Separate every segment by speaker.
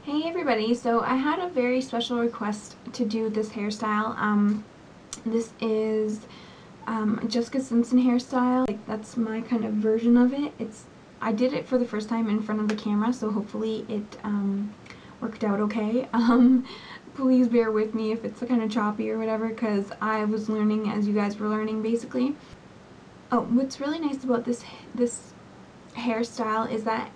Speaker 1: Hey everybody, so I had a very special request to do this hairstyle. This is Jessica Simpson hairstyle. That's my kind of version of it. I did it for the first time in front of the camera, so hopefully it worked out okay. Please bear with me if it's kind of choppy or whatever, because I was learning as you guys were learning, basically. Oh, what's really nice about this hairstyle is that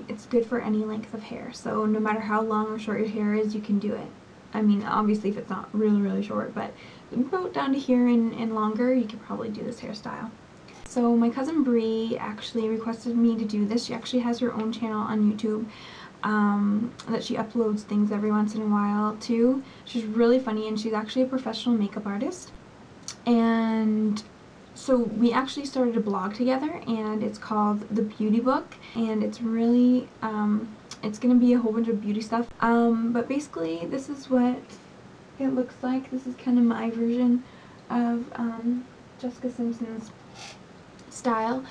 Speaker 1: it's good for any length of hair, so no matter how long or short your hair is, you can do it. I mean, obviously if it's not really short, but about down to here and longer, you could probably do this hairstyle. So my cousin Bree actually requested me to do this. She actually has her own channel on YouTube that she uploads things every once in a while to. She's really funny, and she's actually a professional makeup artist. And so we actually started a blog together, and it's called The Beauty Book, and it's really it's gonna be a whole bunch of beauty stuff, but basically this is what it looks like. This is kind of my version of Jessica Simpson's style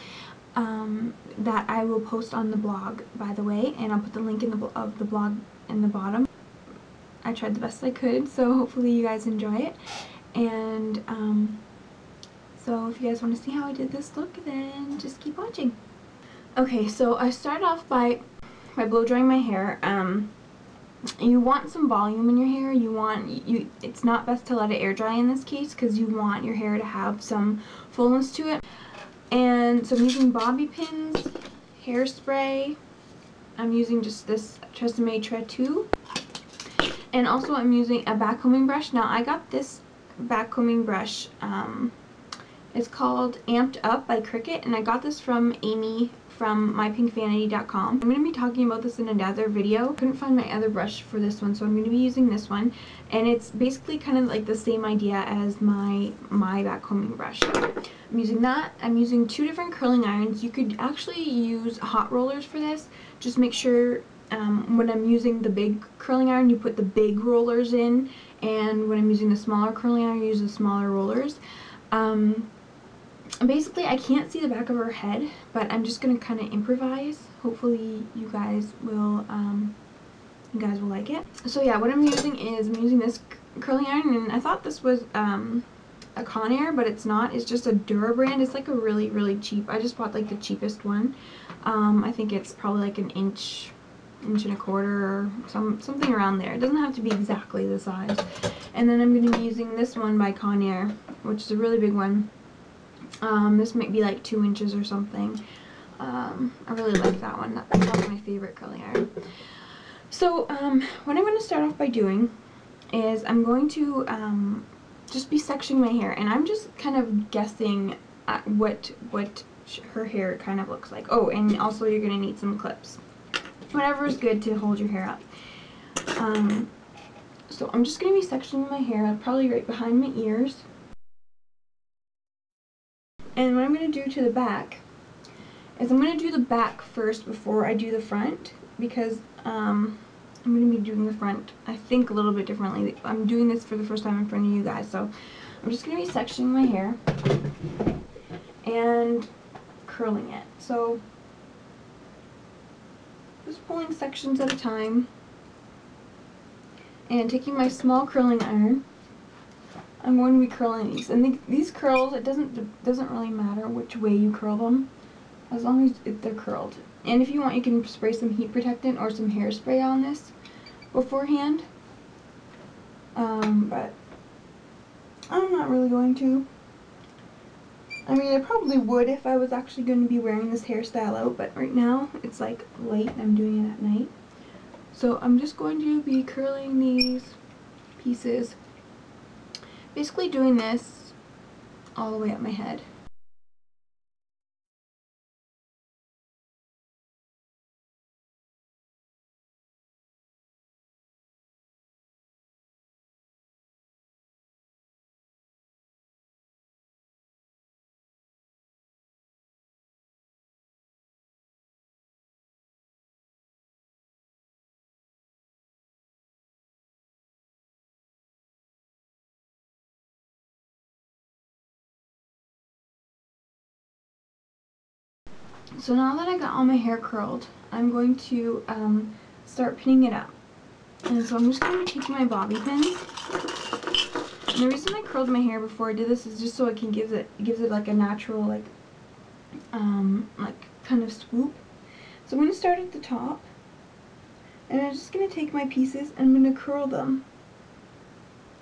Speaker 1: that I will post on the blog, by the way, and I'll put the link of the blog in the bottom. I tried the best I could, so hopefully you guys enjoy it. And so if you guys want to see how I did this look, then just keep watching. Okay, so I started off by blow drying my hair. You want some volume in your hair. It's not best to let it air dry in this case, because you want your hair to have some fullness to it. And so I'm using bobby pins, hairspray. I'm using just this Tresemme Tre 2. And also I'm using a backcombing brush. Now I got this backcombing brush. It's called Amped Up by Cricut, and I got this from Amy from mypinkvanity.com. I'm going to be talking about this in another video. I couldn't find my other brush for this one, so I'm going to be using this one. And it's basically kind of like the same idea as my backcombing brush. So I'm using that. I'm using 2 different curling irons. You could actually use hot rollers for this. Just make sure when I'm using the big curling iron, you put the big rollers in, and when I'm using the smaller curling iron, you use the smaller rollers. Basically, I can't see the back of her head, but I'm just gonna kind of improvise. Hopefully, you guys will like it. So yeah, what I'm using is this curling iron, and I thought this was a Conair, but it's not. It's just a Dura brand. It's like a really cheap. I just bought like the cheapest one. I think it's probably like an inch and a quarter, or something around there. It doesn't have to be exactly the size. And then I'm gonna be using this one by Conair, which is a really big one. This might be like 2 inches or something. I really like that one. That's my favorite curling iron. So what I'm going to start off by doing is I'm going to just be sectioning my hair, and I'm just kind of guessing at what her hair kind of looks like. Oh, and also you're going to need some clips. Whatever is good to hold your hair up. So I'm just going to be sectioning my hair, probably right behind my ears. And what I'm going to do to the back is I'm going to do the back first before I do the front, because I'm going to be doing the front, I think, a little bit differently. I'm doing this for the first time in front of you guys, so I'm just going to be sectioning my hair and curling it. So just pulling sections at a time and taking my small curling iron. I'm going to be curling these, and these curls, it doesn't really matter which way you curl them, as long as they're curled. And if you want, you can spray some heat protectant or some hairspray on this beforehand, but I'm not really going to. I mean, I probably would if I was actually going to be wearing this hairstyle out, but right now it's like late and I'm doing it at night. So I'm just going to be curling these pieces, basically doing this all the way up my head. So now that I got all my hair curled, I'm going to start pinning it up. And so I'm just going to take my bobby pin. And the reason I curled my hair before I did this is just so it can gives it like a natural like kind of swoop. So I'm going to start at the top, and I'm just going to take my pieces and I'm going to curl them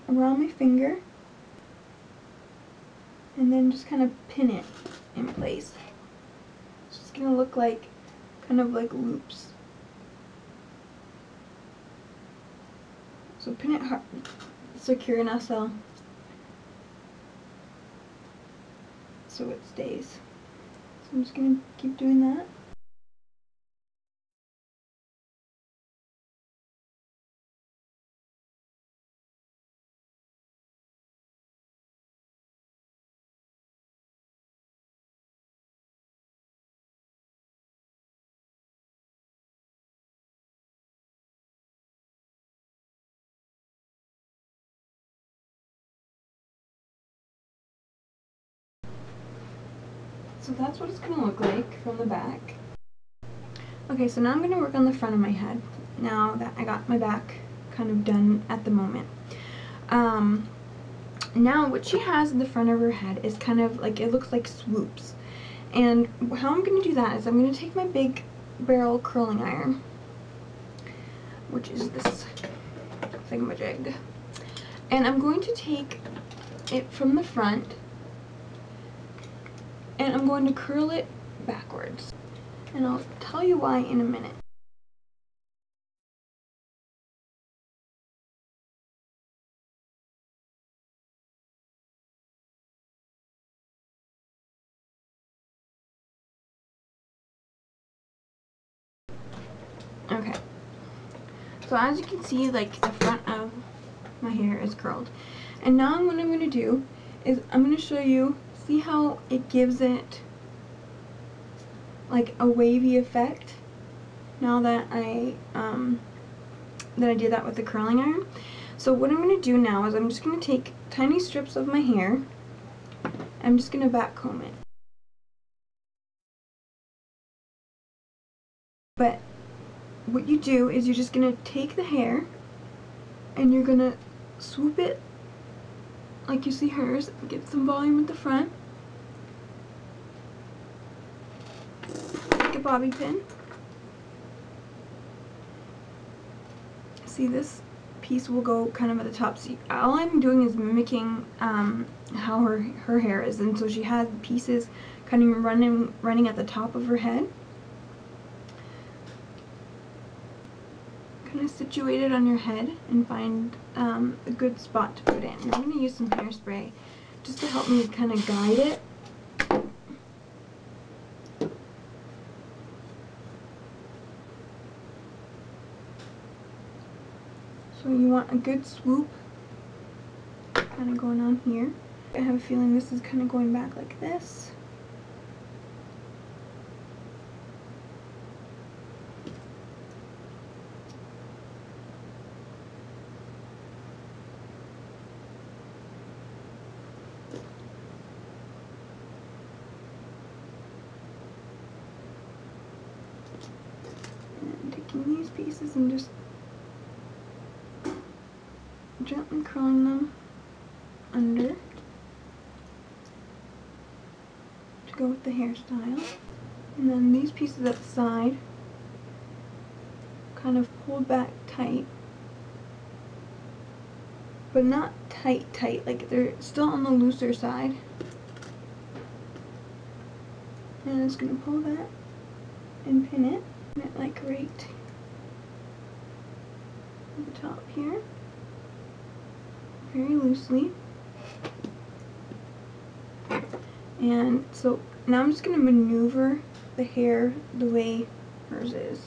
Speaker 1: around my finger, and then just kind of pin it in place. It's just going to look like kind of like loops. So pin it hard, secure enough so it stays. So I'm just going to keep doing that. So that's what it's going to look like from the back. Okay, so now I'm going to work on the front of my head, now that I got my back kind of done at the moment. Now what she has in the front of her head is kind of like, it looks like swoops. And how I'm going to do that is I'm going to take my big barrel curling iron, which is this thingamajig, and I'm going to take it from the front and I'm going to curl it backwards. And I'll tell you why in a minute. Okay. So as you can see, like the front of my hair is curled. And now what I'm going to do is I'm going to show you, see how it gives it like a wavy effect now that I did that with the curling iron. So what I'm going to do now is I'm just going to take tiny strips of my hair. I'm just going to back comb it. But what you do is you're just going to take the hair and you're going to swoop it like you see hers, get some volume at the front, take a bobby pin. See, this piece will go kind of at the top. See, all I'm doing is mimicking how her hair is, and so she has the pieces kind of running at the top of her head, kind of situated on your head, and find a good spot to put in. And I'm going to use some hairspray just to help me kind of guide it. So you want a good swoop kind of going on here. I have a feeling this is kind of going back like this. And taking these pieces and just gently curling them under to go with the hairstyle. And then these pieces at the side kind of pulled back tight, but not tight, like they're still on the looser side. And I'm just going to pull that and pin it like right at the top here, very loosely. And so now I'm just going to maneuver the hair the way hers is.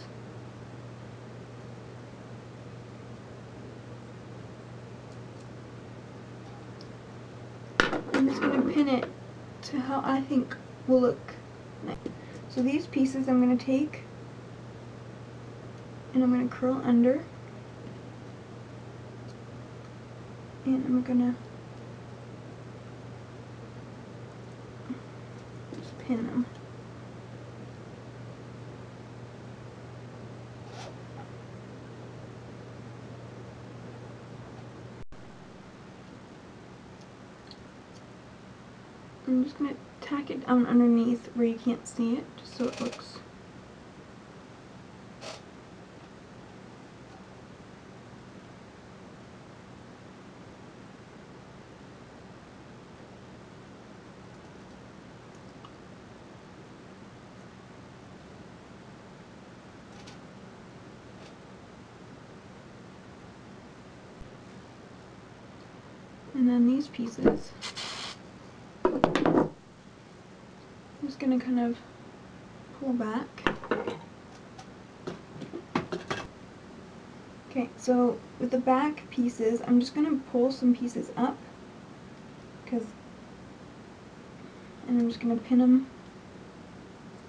Speaker 1: I'm just going to pin it to how I think will look nice. So these pieces I'm going to take and I'm going to curl under, and I'm going to just pin them. I'm just going to tack it down underneath where you can't see it, just so it looks. And then these pieces, I'm just going to kind of pull back. Okay, so with the back pieces, I'm just going to pull some pieces up, and I'm just going to pin them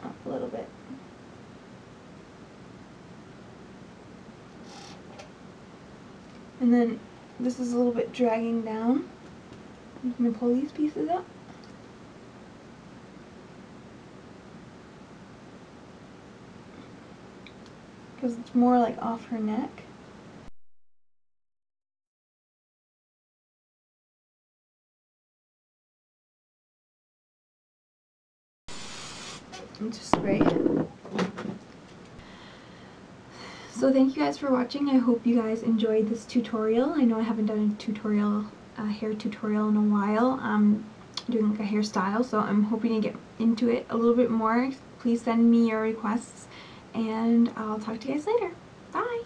Speaker 1: up a little bit. And then this is a little bit dragging down. I'm going to pull these pieces up. Because it's more like off her neck. And just spray it. So thank you guys for watching. I hope you guys enjoyed this tutorial. I know I haven't done a hair tutorial in a while. I'm doing like a hairstyle, so I'm hoping to get into it a little bit more. Please send me your requests, and I'll talk to you guys later. Bye!